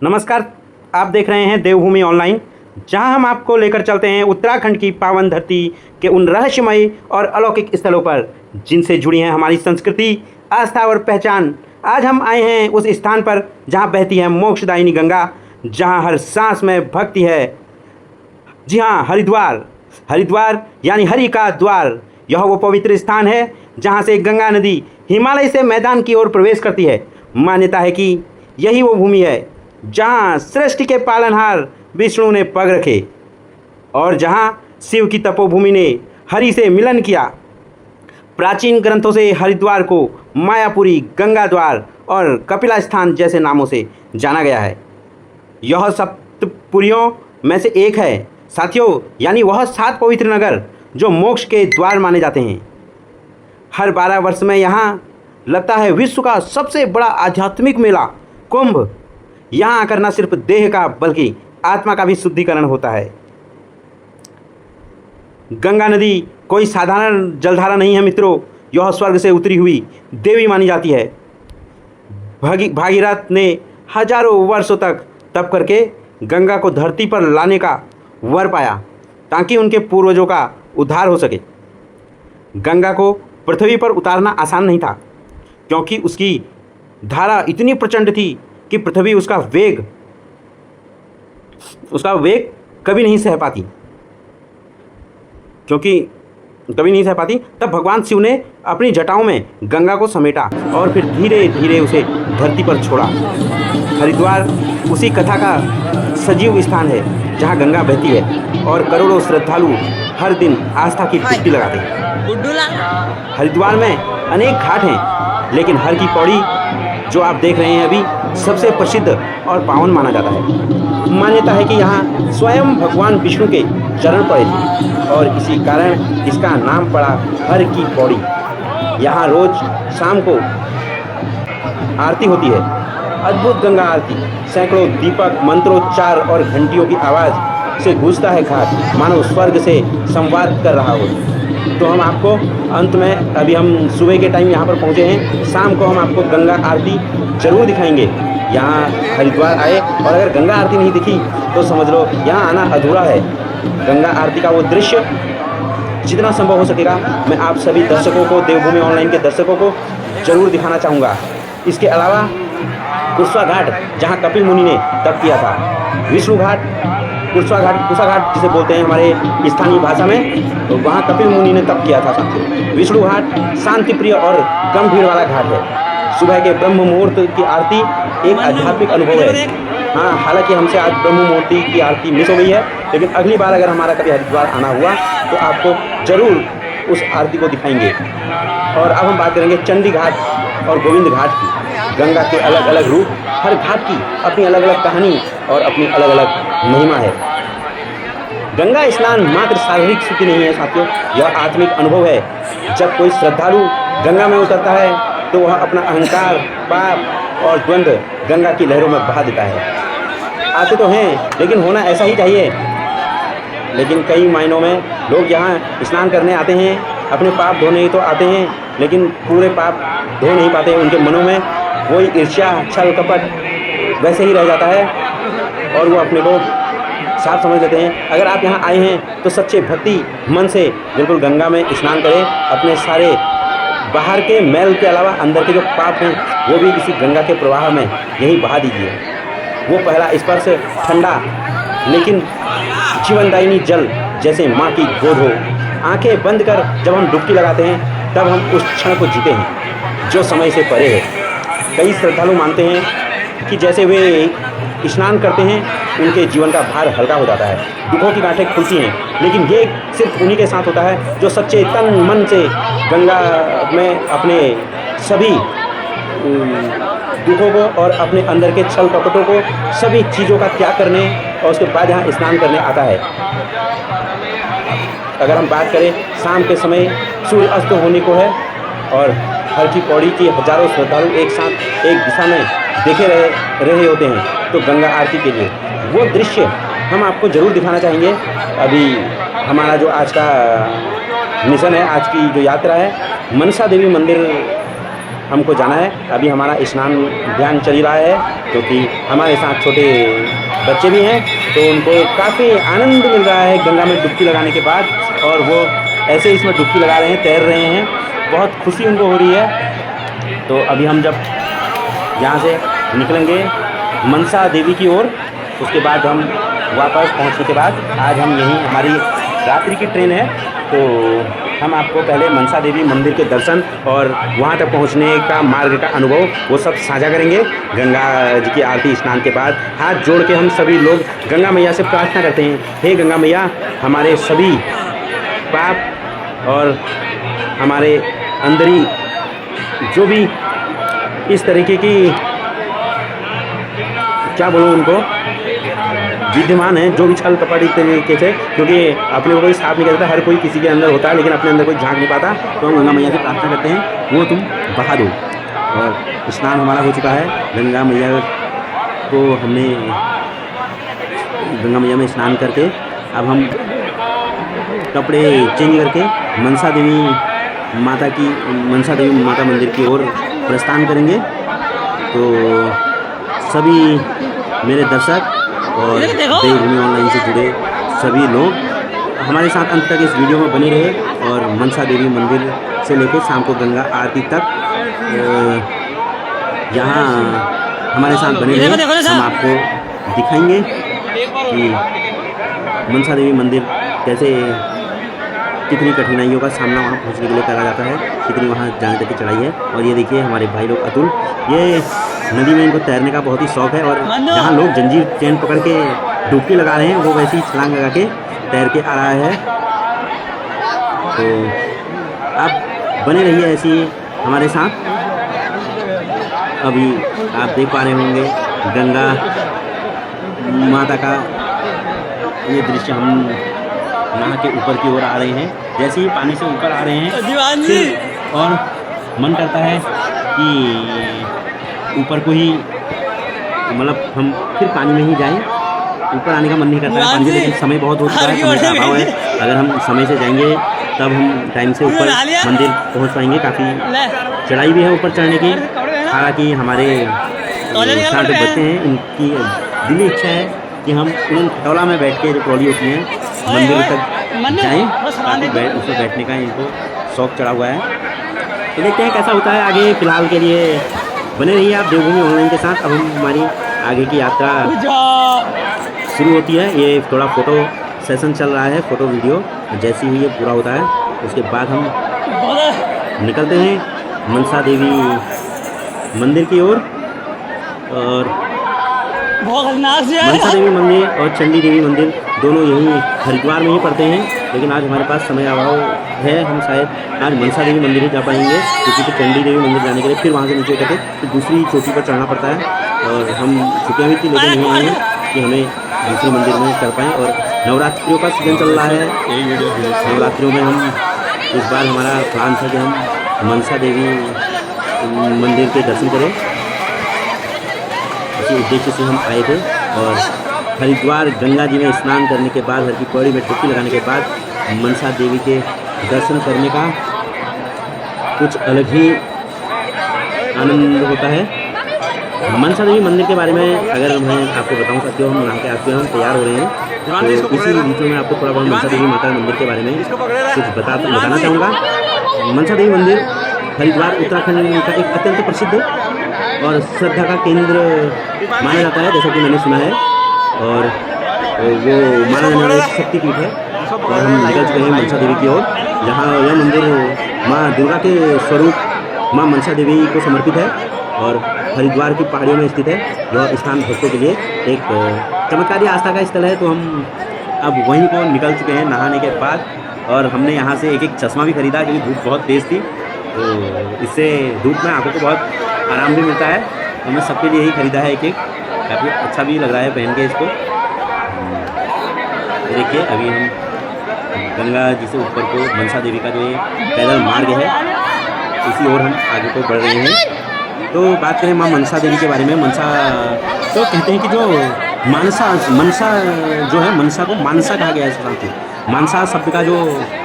नमस्कार। आप देख रहे हैं देवभूमि ऑनलाइन, जहां हम आपको लेकर चलते हैं उत्तराखंड की पावन धरती के उन रहस्यमय और अलौकिक स्थलों पर जिनसे जुड़ी है हमारी संस्कृति, आस्था और पहचान। आज हम आए हैं उस स्थान पर जहां बहती है मोक्षदायिनी गंगा, जहां हर सांस में भक्ति है। जी हाँ, हरिद्वार। हरिद्वार यानी हरि का द्वार। यह वो पवित्र स्थान है जहाँ से गंगा नदी हिमालय से मैदान की ओर प्रवेश करती है। मान्यता है कि यही वो भूमि है जहाँ सृष्टि के पालनहार विष्णु ने पग रखे और जहाँ शिव की तपोभूमि ने हरि से मिलन किया। प्राचीन ग्रंथों से हरिद्वार को मायापुरी, गंगा द्वार और कपिला स्थान जैसे नामों से जाना गया है। यह सप्तपुरियों में से एक है साथियों, यानी वह 7 पवित्र नगर जो मोक्ष के द्वार माने जाते हैं। हर 12 वर्ष में यहाँ लगता है विश्व का सबसे बड़ा आध्यात्मिक मेला कुंभ। यहाँ आकर न सिर्फ देह का बल्कि आत्मा का भी शुद्धिकरण होता है। गंगा नदी कोई साधारण जलधारा नहीं है मित्रों, यह स्वर्ग से उतरी हुई देवी मानी जाती है। भागीरथ ने हजारों वर्षों तक तप करके गंगा को धरती पर लाने का वर पाया ताकि उनके पूर्वजों का उद्धार हो सके। गंगा को पृथ्वी पर उतारना आसान नहीं था, क्योंकि उसकी धारा इतनी प्रचंड थी कि पृथ्वी उसका वेग कभी नहीं सह पाती। तब भगवान शिव ने अपनी जटाओं में गंगा को समेटा और फिर धीरे धीरे उसे धरती पर छोड़ा। हरिद्वार उसी कथा का सजीव स्थान है जहाँ गंगा बहती है और करोड़ों श्रद्धालु हर दिन आस्था की डुबकी लगाते हैं। हरिद्वार में अनेक घाट हैं, लेकिन हर की पौड़ी जो आप देख रहे हैं अभी सबसे प्रसिद्ध और पावन माना जाता है। मान्यता है कि यहाँ स्वयं भगवान विष्णु के चरण पड़े थे और इसी कारण इसका नाम पड़ा हर की पौड़ी। यहाँ रोज शाम को आरती होती है, अद्भुत गंगा आरती। सैकड़ों दीपक, मंत्रोच्चार और घंटियों की आवाज़ से गूंजता है घाट, मानो स्वर्ग से संवाद कर रहा हो। तो हम आपको अंत में, अभी हम सुबह के टाइम यहाँ पर पहुँचे हैं, शाम को हम आपको गंगा आरती जरूर दिखाएंगे। यहाँ हरिद्वार आए और अगर गंगा आरती नहीं दिखी तो समझ लो यहाँ आना अधूरा है। गंगा आरती का वो दृश्य जितना संभव हो सकेगा मैं आप सभी दर्शकों को, देवभूमि ऑनलाइन के दर्शकों को जरूर दिखाना चाहूँगा। इसके अलावा कुर्सा घाट जहाँ कपिल मुनि ने तप किया था, विष्णु घाट, कुर्सा घाट जिसे बोलते हैं हमारे स्थानीय भाषा में, तो वहाँ कपिल मुनि ने तप किया था साथियों। विष्णु घाट शांति प्रिय और कम भीड़ वाला घाट है। सुबह के ब्रह्म मुहूर्त की आरती एक आध्यात्मिक अनुभव है। हाँ, हालांकि हमसे आज ब्रह्म मुहूर्त की आरती मिस हो गई है, लेकिन अगली बार अगर हमारा कभी हरिद्वार आना हुआ तो आपको जरूर उस आरती को दिखाएंगे। और अब हम बात करेंगे चंडी घाट और गोविंद घाट की। गंगा के अलग अलग रूप, हर घाट की अपनी अलग अलग कहानी और अपनी अलग अलग महिमा है। गंगा स्नान मात्र शारीरिक शुद्धि नहीं है साथियों, यह आत्मिक अनुभव है। जब कोई श्रद्धालु गंगा में उतरता है तो वह अपना अहंकार, पाप और द्वंद्व गंगा की लहरों में बहा देता है। आते तो हैं, लेकिन होना ऐसा ही चाहिए। लेकिन कई मायनों में लोग यहाँ स्नान करने आते हैं, अपने पाप धोने ही तो आते हैं, लेकिन पूरे पाप धो नहीं पाते। उनके मनों में वही ईर्ष्या, छल, कपट वैसे ही रह जाता है और वो अपने को साफ समझ लेते हैं। अगर आप यहाँ आए हैं तो सच्चे भक्ति मन से बिल्कुल गंगा में स्नान करें। अपने सारे बाहर के मैल के अलावा अंदर के जो पाप हैं वो भी इसी गंगा के प्रवाह में यही बहा दीजिए। वो पहला स्पर्श ठंडा लेकिन जीवनदायिनी जल जैसे माँ की गोद हो। आंखें बंद कर जब हम डुबकी लगाते हैं तब हम उस क्षण को जीते हैं जो समय से परे है। कई श्रद्धालु मानते हैं कि जैसे वे स्नान करते हैं उनके जीवन का भार हल्का हो जाता है, दुखों की गांठें खुलती हैं। लेकिन ये सिर्फ उन्हीं के साथ होता है जो सच्चे तन मन से गंगा में अपने सभी दुखों को और अपने अंदर के छल कपटों को, सभी चीज़ों का त्याग करने और उसके बाद यहाँ स्नान करने आता है। अगर हम बात करें शाम के समय सूर्य अस्त होने को है और हर की पौड़ी की हजारों श्रद्धालु एक साथ एक दिशा में देखे रहे होते हैं, तो गंगा आरती के लिए वो दृश्य हम आपको ज़रूर दिखाना चाहेंगे। अभी हमारा जो आज का मिशन है, आज की जो यात्रा है, मनसा देवी मंदिर हमको जाना है। अभी हमारा स्नान ध्यान चल रहा है, क्योंकि हमारे साथ छोटे बच्चे भी हैं, तो उनको काफ़ी आनंद मिल रहा है गंगा में डुबकी लगाने के बाद, और वो ऐसे इसमें डुबकी लगा रहे हैं, तैर रहे हैं, बहुत खुशी उनको हो रही है। तो अभी हम जब यहाँ से निकलेंगे मनसा देवी की ओर, उसके बाद हम वापस पहुँचने के बाद आज हम यहीं, हमारी रात्रि की ट्रेन है, तो हम आपको पहले मनसा देवी मंदिर के दर्शन और वहाँ तक पहुँचने का मार्ग का अनुभव वो सब साझा करेंगे। गंगा जी की आरती स्नान के बाद हाथ जोड़ के हम सभी लोग गंगा मैया से प्रार्थना करते हैं, हे गंगा मैया, हमारे सभी पाप और हमारे अंदरी जो भी इस तरीके की, क्या बोलूँ उनको, विद्यमान है, जो भी छल कपट इस तरीके से, क्योंकि अपने को कोई साफ नहीं करता, हर कोई किसी के अंदर होता है, लेकिन अपने अंदर कोई झांक नहीं पाता, तो हम गंगा मैया से प्रार्थना करते हैं वो तुम बहा दो। और स्नान हमारा हो चुका है, गंगा मैया को हमने गंगा मैया में स्नान करके अब हम कपड़े चेंज करके मनसा देवी माता मंदिर की ओर प्रस्थान करेंगे। तो सभी मेरे दर्शक और देवभूमि ऑनलाइन से जुड़े सभी लोग हमारे साथ अंत तक इस वीडियो में बने रहे, और मनसा देवी मंदिर से लेकर शाम को गंगा आरती तक यहाँ हमारे साथ बने रहे। हम आपको दिखाएंगे कि मनसा देवी मंदिर कैसे, कितनी कठिनाइयों का सामना वहाँ पहुँचने के लिए करा जाता है, कितनी वहाँ जाने तक की चढ़ाई है। और ये देखिए हमारे भाई लोग अतुल, ये नदी में इनको तैरने का बहुत ही शौक़ है, और जहाँ लोग जंजीर चेन पकड़ के डुबकी लगा रहे हैं, वो वैसे ही छलांग लगा के तैर के आ रहा है। तो आप बने रहिए ऐसे ही हमारे साथ। अभी आप देख पा रहे होंगे गंगा माता का ये दृश्य, हम नहा के ऊपर की ओर आ रहे हैं। जैसे ही पानी से ऊपर आ रहे हैं और मन करता है कि ऊपर को ही, मतलब हम फिर पानी में ही जाएं, ऊपर आने का मन नहीं करता है पानी से, लेकिन समय बहुत हो चुका है, समय का अभाव है। अगर हम समय से जाएंगे तब हम टाइम से ऊपर मंदिर पहुंच पाएंगे। काफ़ी चढ़ाई भी है ऊपर चढ़ने की, हालांकि हमारे साथ जो बच्चे हैं इनकी दिली इच्छा है कि हम उन खटोला में बैठ के, जो ट्रॉली होती है, मंदिर तक जाएँ, ताकि उसमें बैठने का इनको शौक़ चढ़ा हुआ है। तो देखते हैं कैसा होता है आगे। फ़िलहाल के लिए बने रहिए आप देवभूमि ऑनलाइन के साथ। अब हम हमारी आगे की यात्रा शुरू होती है। ये थोड़ा फ़ोटो सेशन चल रहा है, फ़ोटो वीडियो जैसी हुई है पूरा होता है, उसके बाद हम निकलते हैं मनसा देवी मंदिर की ओर। और मनसा देवी मंदिर और चंडी देवी मंदिर दोनों यहीं हरिद्वार में ही पड़ते हैं, लेकिन आज हमारे पास समय अभाव है, हम शायद आज मनसा देवी मंदिर ही जा पाएंगे, क्योंकि तो चंडी देवी मंदिर जाने के लिए फिर वहाँ से नीचे उतर के फिर दूसरी चोटी पर चढ़ना पड़ता है। और हम छुट्टियाँ भी थी, लेकिन नहीं आई हैं कि हमें दूसरे मंदिर में चढ़ पाएँ। और नवरात्रियों का सीजन चल रहा है, नवरात्रियों में हम इस बार हमारा प्लान था कि हम मनसा देवी मंदिर के दर्शन करें, इसी उद्देश्य से हम आए थे। और हरिद्वार गंगा जी में स्नान करने के बाद, हर की पौड़ी में डुबकी लगाने के बाद मनसा देवी के दर्शन करने का कुछ अलग ही आनंद होता है। मनसा देवी मंदिर के बारे में अगर मैं आपको बताऊं सकती हूँ, हम नहा के आते हैं, हम तैयार हो रहे हैं, तो इसी वीडियो में आपको थोड़ा बहुत मनसा देवी माता मंदिर के बारे में कुछ बताना चाहूँगा। मनसा देवी मंदिर हरिद्वार उत्तराखंड का एक अत्यंत प्रसिद्ध और श्रद्धा का केंद्र माना जाता है, जैसा कि मैंने सुना है। और वो माना जाने वाला शक्तिपीठ है। और हम निकल चुके हैं मनसा देवी की ओर, जहाँ यह मंदिर माँ दुर्गा के स्वरूप माँ मनसा देवी को समर्पित है और हरिद्वार की पहाड़ियों में स्थित है। यह स्थान भक्तों के लिए एक चमत्कारी आस्था का स्थल है। तो हम अब वहीं को निकल चुके हैं नहाने के बाद, और हमने यहाँ से एक चश्मा भी खरीदा, क्योंकि धूप बहुत तेज़ थी, तो इससे धूप में आंखों को बहुत आराम भी मिलता है। तो मैं सबके लिए ही ख़रीदा है एक, काफ़ी अच्छा भी लग रहा है पहन के इसको। देखिए अभी हम गंगा जी से ऊपर को मनसा देवी का जो ये पैदल मार्ग है, इसी ओर हम आगे को बढ़ रहे हैं। तो बात करें माँ मनसा देवी के बारे में, मनसा तो कहते हैं कि जो मनसा जो है, मनसा को मानसा कहा गया है। मानसा शब्द का जो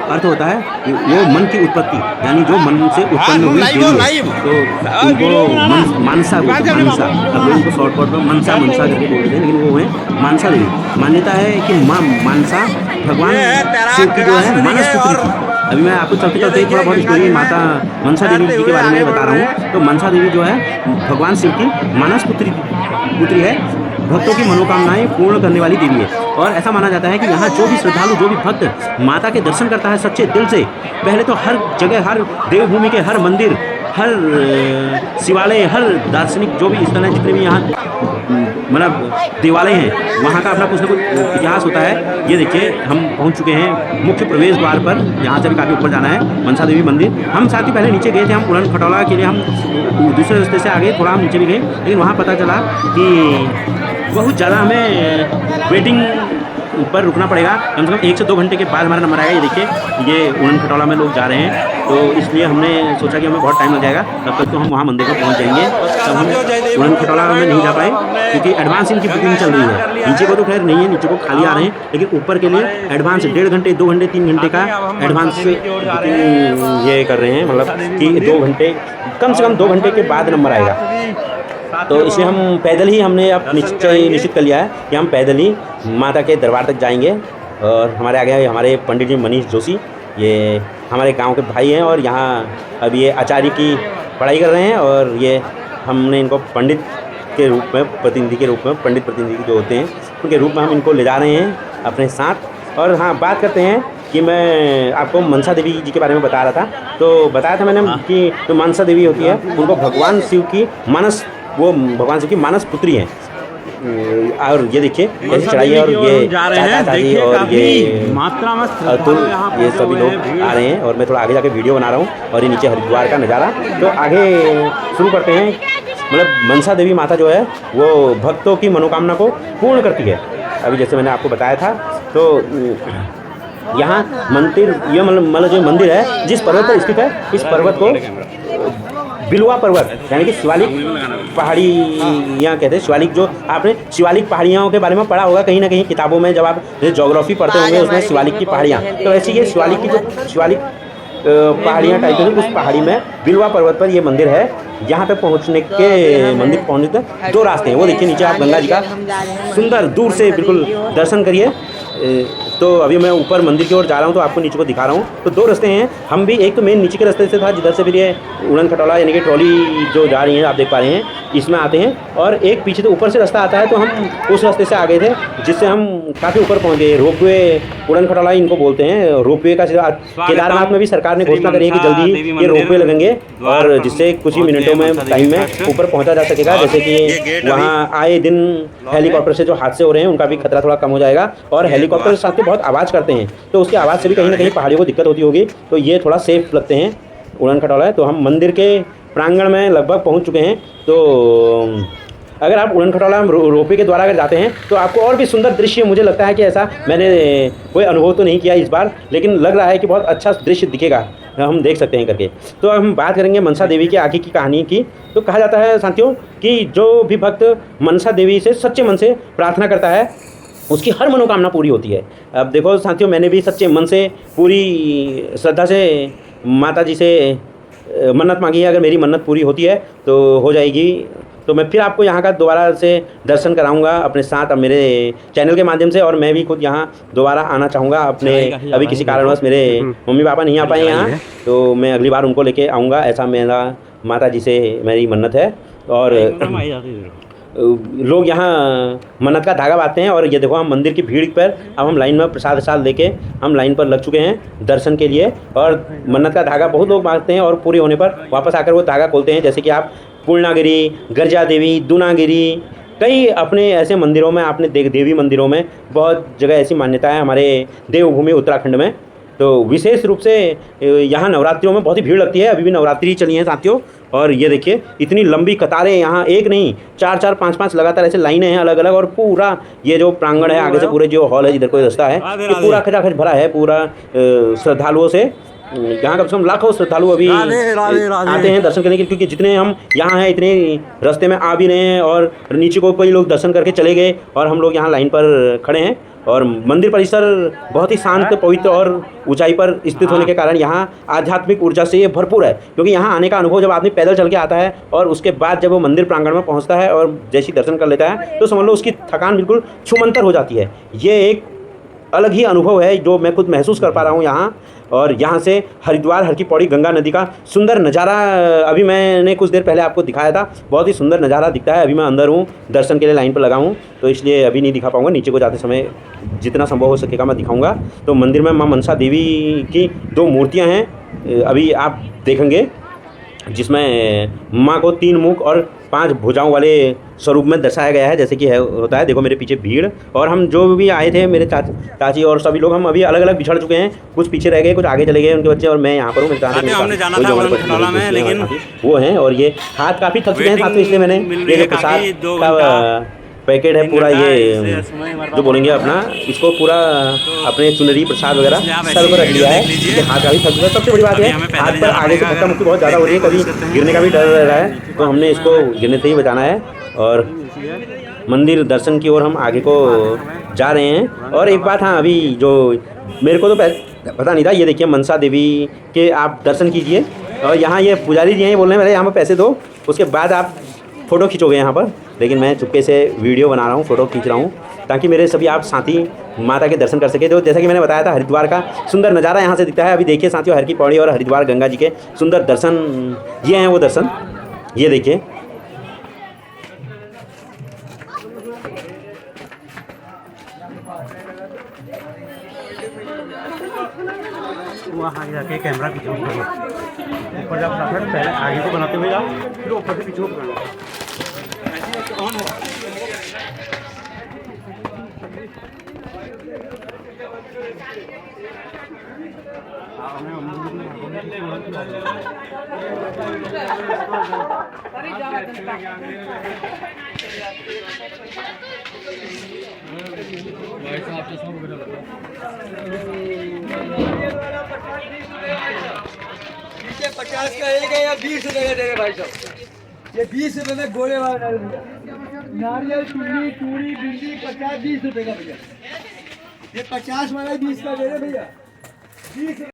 अर्थ होता है वो मन की उत्पत्ति, यानी जो मन से उत्पन्न हुई देवी, तो इनको मानसा बोलते हैं, मानसा। अब लोग इनको शॉर्टकट में मनसा मनसा करके बोलते हैं, लेकिन वो है मानसा देवी। मान्यता है कि माँ मानसा भगवान शिव की जो है मानस पुत्री थी। अभी मैं आपको चलते चलते थोड़ा बहुत स्टोरी माता मनसा देवी जी के बारे में बता रहा हूँ। तो मनसा देवी जो है भगवान शिव की मानस पुत्री है, भक्तों की मनोकामनाएं पूर्ण करने वाली देवी है। और ऐसा माना जाता है कि यहाँ जो भी श्रद्धालु, जो भी भक्त माता के दर्शन करता है सच्चे दिल से, पहले तो हर जगह, हर देवभूमि के हर मंदिर, हर शिवालय, हर दार्शनिक जो भी स्थल हैं, जितने भी यहाँ मतलब देवालय हैं, वहाँ का अपना कुछ ना कुछ इतिहास होता है। ये देखिए हम पहुँच चुके हैं मुख्य प्रवेश द्वार पर, यहाँ से भी काफ़ी ऊपर जाना है मनसा देवी मंदिर। हम साथ ही पहले नीचे गए थे, हम उड़न खटोला के लिए हम दूसरे रास्ते से आगे थोड़ा हम नीचे भी गए, लेकिन वहाँ पता चला कि बहुत ज़्यादा हमें वेटिंग पर रुकना पड़ेगा। कम से कम 1 से 2 घंटे के बाद हमारा नंबर आएगा। ये देखिए ये उड़न खटोला में लोग जा रहे हैं, तो इसलिए हमने सोचा कि हमें बहुत टाइम लग जाएगा, तब तक तो हम वहाँ मंदिर पर पहुँच जाएंगे। तब हम उड़न खटोला में नहीं जा पाए क्योंकि एडवांस इनकी बुकिंग चल रही है। नीचे को तो खैर नहीं है, नीचे को खाली आ रहे हैं, लेकिन ऊपर के लिए एडवांस 1.5 घंटे, 2 घंटे, 3 घंटे का एडवांस ये कर रहे हैं, मतलब कि 2 घंटे, कम से कम 2 घंटे के बाद नंबर आएगा। तो इसलिए हम पैदल ही हमने अब निश्चित कर लिया है कि हम पैदल ही माता के दरबार तक जाएंगे। और हमारे आगे हमारे पंडित जी मनीष जोशी, ये हमारे गांव के भाई हैं और यहाँ अब ये आचार्य की पढ़ाई कर रहे हैं। और ये हमने इनको पंडित के रूप में, प्रतिनिधि के रूप में, पंडित प्रतिनिधि जो होते हैं उनके रूप में हम इनको ले जा रहे हैं अपने साथ। और हाँ, बात करते हैं कि मैं आपको मनसा देवी जी के बारे में बता रहा था। तो बताया था मैंने कि जो मनसा देवी होती है उनको भगवान शिव की मानस, वो भगवान शिव की मानस पुत्री हैं। और ये देखिए कैसी चढ़ाई है, और ये चाचा जी और ये मात्रा में अतुल, ये सभी लोग आ रहे हैं। और मैं थोड़ा आगे जाके वीडियो बना रहा हूँ। और ये नीचे हरिद्वार का नज़ारा। तो आगे शुरू करते हैं। मतलब मनसा देवी माता जो है वो भक्तों की मनोकामना को पूर्ण करती है। अभी जैसे मैंने आपको बताया था, तो यहाँ मंदिर, ये मतलब जो मंदिर है जिस पर्वत पर स्थित है, इस पर्वत को बिलवा पर्वत यानी कि शिवालिक पहाड़ियाँ कहते हैं। शिवालिक, जो आपने शिवालिक पहाड़ियों के बारे में पढ़ा होगा कहीं ना कहीं किताबों में, जब आप ज्योग्राफी पढ़ते होंगे उसमें शिवालिक की पहाड़ियाँ, तो ऐसी ये शिवालिक की जो शिवालिक पहाड़ियाँ टाइप है, उस पहाड़ी में बिलवा पर्वत पर ये मंदिर है। यहाँ तक पहुँचने के, मंदिर पहुँचने तक 2 रास्ते हैं। वो देखिए नीचे आप गंगा जी का सुंदर दूर से बिल्कुल दर्शन करिए। तो अभी मैं ऊपर मंदिर की ओर जा रहा हूँ, तो आपको नीचे को दिखा रहा हूँ। तो 2 रास्ते हैं। हम भी एक तो मेन नीचे के रास्ते से था, जिधर से फिर ये उड़न खटोला यानी कि ट्रॉली जो जा रही है आप देख पा रहे हैं, इसमें आते हैं। और एक पीछे से ऊपर से रास्ता आता है, तो हम उस रास्ते से आ गए थे, जिससे हम काफ़ी ऊपर पहुँच गए। रोपवे, उड़न खटोला इनको बोलते हैं। रोपवे का केदारनाथ में भी सरकार ने घोषणा करी है कि जल्दी ये रोपवे लगेंगे, और जिससे कुछ ही मिनटों में, टाइम में ऊपर पहुँचा जा सकेगा। जैसे कि वहाँ आए दिन हेलीकॉप्टर से जो हादसे हो रहे हैं उनका भी खतरा थोड़ा कम हो जाएगा। और हेलीकॉप्टर के साथ बहुत आवाज़ करते हैं, तो उसकी आवाज़ से भी कहीं ना कहीं पहाड़ियों को दिक्कत होती होगी, तो ये थोड़ा सेफ लगते हैं उड़न खटोला है। तो हम मंदिर के प्रांगण में लगभग पहुंच चुके हैं। तो अगर आप उड़न खटोला रोपवे के द्वारा अगर जाते हैं तो आपको और भी सुंदर दृश्य, मुझे लगता है कि ऐसा मैंने कोई अनुभव तो नहीं किया इस बार, लेकिन लग रहा है कि बहुत अच्छा दृश्य दिखेगा, हम देख सकते हैं करके। तो अब हम बात करेंगे मनसा देवी के आगे की कहानी की। तो कहा जाता है साथियों कि जो भी भक्त मनसा देवी से सच्चे मन से प्रार्थना करता है उसकी हर मनोकामना पूरी होती है। अब देखो साथियों, मैंने भी सच्चे मन से पूरी श्रद्धा से माता जी से मन्नत मांगी है। अगर मेरी मन्नत पूरी होती है तो हो जाएगी। तो मैं फिर आपको यहाँ का दोबारा से दर्शन कराऊंगा अपने साथ, अब मेरे चैनल के माध्यम से। और मैं भी खुद यहाँ दोबारा आना चाहूँगा अपने, अभी किसी कारणवश मेरे मम्मी पापा नहीं आ पाए यहाँ, तो मैं अगली बार उनको लेके आऊँगा, ऐसा मेरा माता जी से मेरी मन्नत है। और लोग यहाँ मन्नत का धागा बांधते हैं। और ये देखो हम मंदिर की भीड़ पर, अब हम लाइन में प्रसाद लेके हम लाइन पर लग चुके हैं दर्शन के लिए। और मन्नत का धागा बहुत लोग बांधते हैं और पूरे होने पर वापस आकर वो धागा खोलते हैं। जैसे कि आप पूर्णागिरी, गर्जा देवी, दूनागिरी, कई अपने ऐसे मंदिरों में आपने देवी मंदिरों में बहुत जगह ऐसी मान्यता है हमारे देवभूमि उत्तराखंड में। तो विशेष रूप से यहाँ नवरात्रियों में बहुत ही भीड़ लगती है। अभी भी नवरात्रि चली है साथियों। और ये देखिए इतनी लंबी कतारें, यहाँ एक नहीं 4-4, 5-5 लगातार ऐसे लाइनें हैं अलग अलग। और पूरा ये जो प्रांगण है आगे से, पूरे जो हॉल है जिधर कोई रास्ता है, ये पूरा खचाखच भरा है पूरा श्रद्धालुओं से। यहाँ कम से कम लाखों श्रद्धालु अभी आते हैं दर्शन करने के लिए, क्योंकि जितने हम यहाँ हैं इतने रास्ते में आ भी रहे हैं और नीचे को कई लोग दर्शन करके चले गए और हम लोग यहाँ लाइन पर खड़े हैं। और मंदिर परिसर बहुत ही शांत, पवित्र और ऊंचाई पर स्थित होने के कारण यहाँ आध्यात्मिक ऊर्जा से ये भरपूर है। क्योंकि यहाँ आने का अनुभव जब आदमी पैदल चल के आता है और उसके बाद जब वो मंदिर प्रांगण में पहुँचता है और जैसे ही दर्शन कर लेता है तो समझ लो उसकी थकान बिल्कुल छूमंतर हो जाती है। ये एक अलग ही अनुभव है जो मैं खुद महसूस कर पा रहा हूँ यहाँ। और यहाँ से हरिद्वार हर की पौड़ी गंगा नदी का सुंदर नज़ारा अभी मैंने कुछ देर पहले आपको दिखाया था। बहुत ही सुंदर नज़ारा दिखता है। अभी मैं अंदर हूँ, दर्शन के लिए लाइन पर लगा हूँ, तो इसलिए अभी नहीं दिखा पाऊँगा। नीचे को जाते समय जितना संभव हो सकेगा मैं दिखाऊँगा। तो मंदिर में माँ मनसा देवी की 2 मूर्तियाँ हैं, अभी आप देखेंगे, जिसमें माँ को 3 मुख और 5 भुजाओं वाले स्वरूप में दर्शाया गया है, जैसे कि है होता है। देखो मेरे पीछे भीड़, और हम जो भी आए थे, मेरे चाची और सभी लोग, हम अभी अलग अलग बिछड़ चुके हैं। कुछ पीछे रह गए, कुछ आगे चले गए उनके बच्चे, और मैं यहाँ पर हूँ। मेरे साथ हमने जाना था वलनखटाला में, लेकिन वो हैं, और ये हाथ काफ़ी थक चुके हैं साथ में, इसलिए मैंने ये जो प्रसाद का पैकेट है पूरा, ये जो बोलेंगे अपना, इसको पूरा अपने चुनरी प्रसाद वगैरह सर पर रख लिया है, क्योंकि हाथ काफ़ी थक चुका है। सबसे बड़ी बात है, हाथ पर आगे से धक्का मुक्की बहुत ज़्यादा हो रही है, कभी गिरने का भी डर रह रहा है, तो हमने इसको गिरने से ही बचाना है। और मंदिर दर्शन की ओर हम आगे को जा रहे हैं। और एक बात, हाँ, अभी जो मेरे को तो पता नहीं था, ये देखिए मनसा देवी के आप दर्शन कीजिए, और यहाँ ये पुजारी जी हैं, ये बोल रहे हैं पहले यहाँ पर पैसे दो, उसके बाद आप फ़ोटो खींचोगे यहाँ पर। लेकिन मैं चुपके से वीडियो बना रहा हूँ, फ़ोटो खींच रहा हूँ, ताकि मेरे सभी आप साथी माता के दर्शन कर सके। तो जैसा कि मैंने बताया था, हरिद्वार का सुंदर नज़ारा यहाँ से दिखता है। अभी देखिए साथियों, हर की पौड़ी और हरिद्वार गंगा जी के सुंदर दर्शन, ये हैं वो दर्शन, ये देखिए। वहाँ जाके कैमरा पीछे ऊपर जब पहले आगे को बनाते हुए जाओ, फिर ऊपर से पीछे को बनाओ। ये 50 का एक है या 20 रुपए का दे रहे भाई साहब। ये 20 रुपए में गोले वाला नारियल, चूड़ी, चूड़ी, बिंदी 50-20 रुपए का भैया। ये 50 वाला 20 का दे रहे भैया, 20।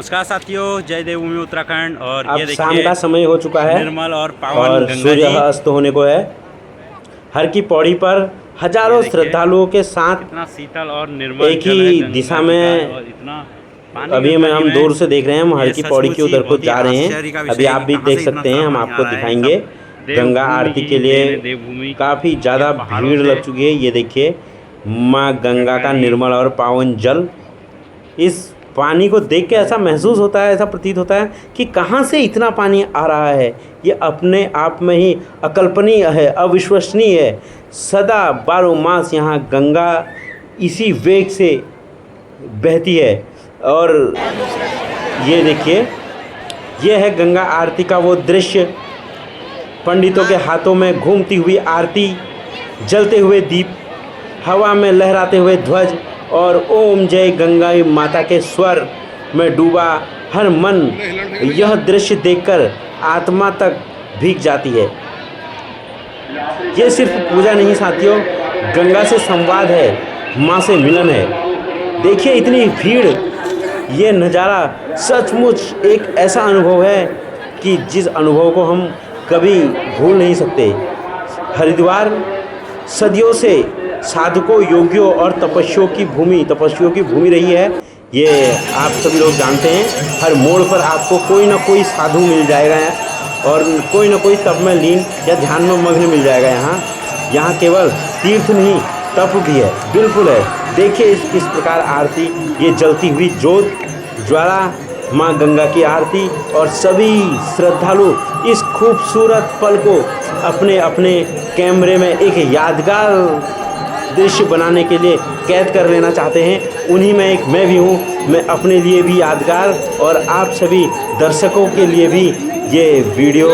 नमस्कार साथियों, जय देवभूमि उत्तराखंड। और अब ये शाम देखिए का समय हो चुका है निर्मल और पावन और गंगा सूर्य जी। अस्त होने को है। हर की पौड़ी पर हजारों ये देखिए, श्रद्धालुओं के साथ इतना शीतल और निर्मल एक जल है ही गंगा दिशा जी का, में और इतना पानी अभी गंगा में जी हम में। दूर से देख रहे हैं। हम हर ये की पौड़ी सचमुच के ही उधर को बहुत ही जा रहे आश्चर्य का हैं। विषय अभी है आप कि भी कहाँ देख से इतना सकते हैं, हम सारा पानी आपको आ रहा है। दिखाएंगे। सब गंगा देवभूमि आरती की के लिए देन है, देवभूमि काफ़ी ज़्यादा ये पहाड़ों भीड़ से लग चुकी है। ये देखिए माँ गंगा का जी। निर्मल और पावन जल। इस पानी को देख के ऐसा महसूस होता है, ऐसा प्रतीत होता है कि कहाँ से इतना पानी आ रहा है। ये अपने आप में ही अकल्पनीय है, अविश्वसनीय है। सदा बारह मास यहाँ गंगा इसी वेग से बहती है। और ये देखिए, ये है गंगा आरती का वो दृश्य। पंडितों के हाथों में घूमती हुई आरती, जलते हुए दीप, हवा में लहराते हुए ध्वज और ओम जय गंगा माता के स्वर में डूबा हर मन यह दृश्य देखकर आत्मा तक भीग जाती है। ये सिर्फ पूजा नहीं साथियों, गंगा से संवाद है, माँ से मिलन है। देखिए इतनी भीड़, ये नज़ारा सचमुच एक ऐसा अनुभव है कि जिस अनुभव को हम कभी भूल नहीं सकते। हरिद्वार सदियों से साधकों, योगियों और तपस्वियों की भूमि रही है। ये आप सभी लोग जानते हैं। हर मोड़ पर आपको कोई ना कोई साधु मिल जाएगा और कोई ना कोई तप में लीन या ध्यान में मग्न मिल जाएगा। यहाँ केवल तीर्थ नहीं, तप भी है, बिल्कुल है। देखिए इस प्रकार आरती, ये जलती हुई ज्योत ज्वाला माँ गंगा की आरती, और सभी श्रद्धालु इस खूबसूरत पल को अपने अपने कैमरे में एक यादगार दृश्य बनाने के लिए कैद कर लेना चाहते हैं। उन्हीं में एक मैं भी हूँ। मैं अपने लिए भी यादगार और आप सभी दर्शकों के लिए भी ये वीडियो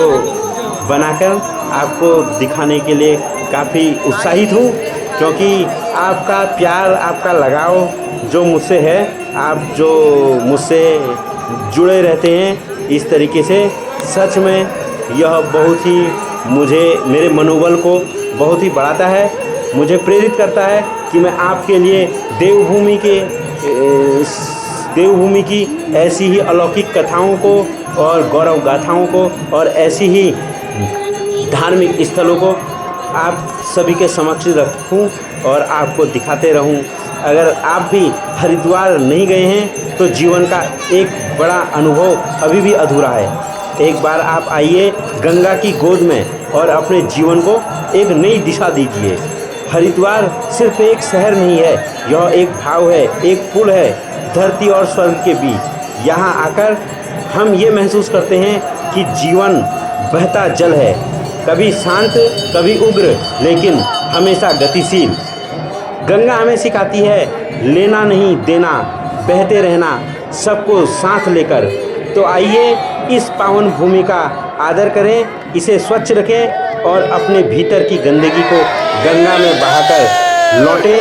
बनाकर आपको दिखाने के लिए काफ़ी उत्साहित हूँ, क्योंकि आपका प्यार, आपका लगाव जो मुझसे है, आप जो मुझसे जुड़े रहते हैं इस तरीके से, सच में यह बहुत ही मेरे मनोबल को बहुत ही बढ़ाता है। मुझे प्रेरित करता है कि मैं आपके लिए देवभूमि की ऐसी ही अलौकिक कथाओं को और गौरव गाथाओं को और ऐसी ही धार्मिक स्थलों को आप सभी के समक्ष रखूं और आपको दिखाते रहूं। अगर आप भी हरिद्वार नहीं गए हैं तो जीवन का एक बड़ा अनुभव अभी भी अधूरा है। एक बार आप आइए गंगा की गोद में और अपने जीवन को एक नई दिशा दीजिए। हरिद्वार सिर्फ एक शहर नहीं है, यह एक भाव है, एक पुल है धरती और स्वर्ग के बीच। यहाँ आकर हम ये महसूस करते हैं कि जीवन बहता जल है, कभी शांत, कभी उग्र, लेकिन हमेशा गतिशील। गंगा हमें सिखाती है लेना नहीं देना, बहते रहना, सबको साथ लेकर। तो आइए इस पावन भूमि का आदर करें, इसे स्वच्छ रखें और अपने भीतर की गंदगी को गंगा में बहाकर लौटें।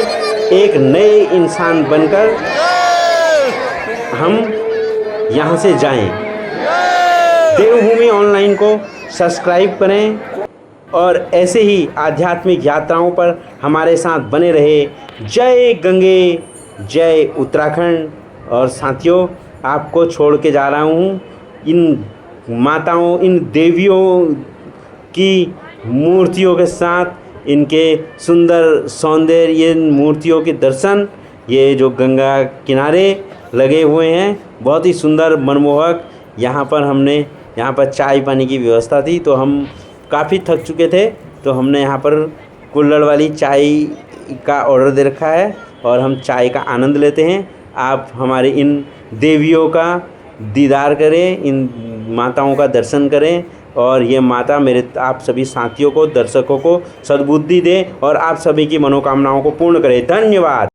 एक नए इंसान बनकर हम यहाँ से जाएं। देवभूमि ऑनलाइन को सब्सक्राइब करें और ऐसे ही आध्यात्मिक यात्राओं पर हमारे साथ बने रहे। जय गंगे, जय उत्तराखंड। और साथियों, आपको छोड़ के जा रहा हूँ इन माताओं, इन देवियों की मूर्तियों के साथ, इनके सुंदर सौंदर्य मूर्तियों के दर्शन। ये जो गंगा किनारे लगे हुए हैं, बहुत ही सुंदर, मनमोहक। यहाँ पर चाय पानी की व्यवस्था थी, तो हम काफ़ी थक चुके थे, तो हमने यहाँ पर कुल्हड़ वाली चाय का ऑर्डर दे रखा है और हम चाय का आनंद लेते हैं। आप हमारे इन देवियों का दीदार करें, इन माताओं का दर्शन करें और ये माता आप सभी साथियों को, दर्शकों को सद्बुद्धि दे और आप सभी की मनोकामनाओं को पूर्ण करे। धन्यवाद।